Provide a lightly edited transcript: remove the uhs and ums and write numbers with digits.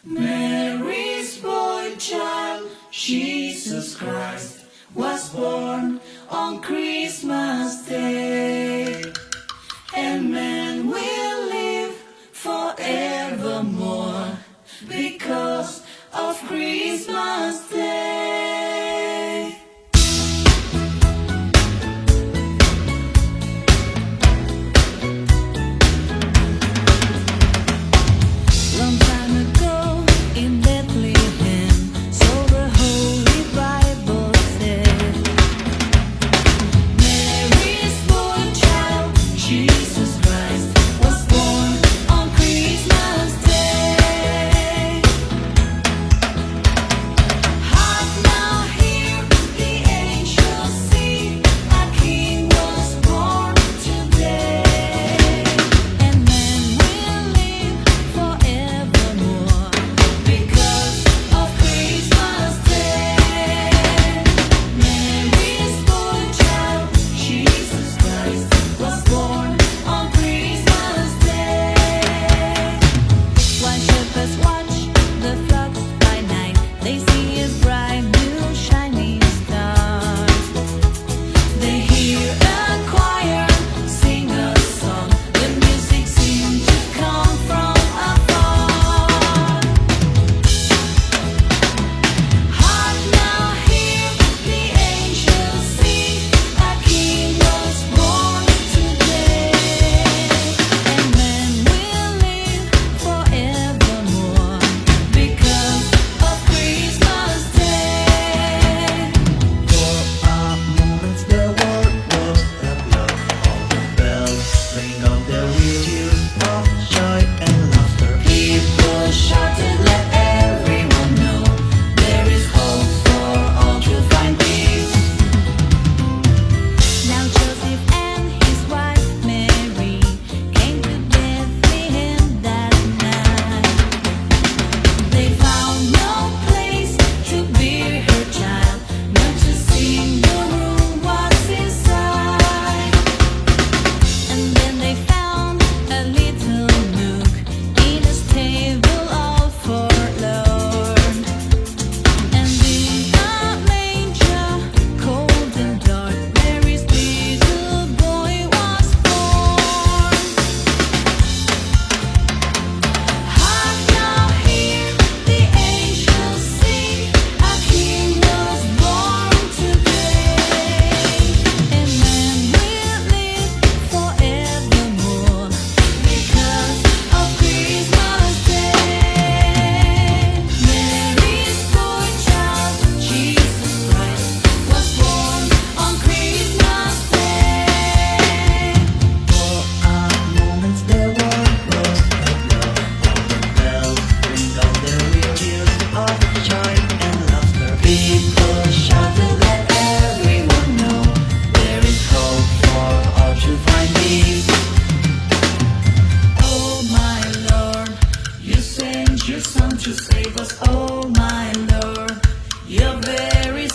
Mary's boy child, Jesus Christ, was born on Christmas Day. And man will live forevermore because of Christmas Day. Long time ago in Bethlehem, so the Holy Bible said, Mary's boy child, Jesus Christ, was born on Christmas Day. Hark now, hear the angels sing, a King was born today. And man will live forevermore because of Christmas Day. Mary's boy child, Jesus Christ, was born on Christmas Day. While shepherds watch the flock by night, they see a bright new shining star. They hear a choir sing a song. The music seems to come from afar. Hark now, hear the angels sing, a King was born today. And man will live forevermore because of Christmas Day. For a moment the world was a blur. All the bells ring out their wheels of joy and laughter. People shouted, let everyone know there is hope for all to find peace. Now Joseph and his wife Mary came to Bethlehem that night. They found no place to bear her child, not to sing the room was inside. And then they found a little nook in a stable all forlorn. And in a manger, cold and dark, Mary's little boy was born. Hark now, hear the angels sing, a King was born today. And man will live forevermore because of Christmas Day. Mary's boy child, Jesus Christ, was born on Christmas Day. For a moment the world was a blur. All the bells ring out their wheels of joy and laughter. People shouted, let everyone know there is hope for all to find peace. Oh my Lord, you sent your Son to save us. Oh my Lord, you're very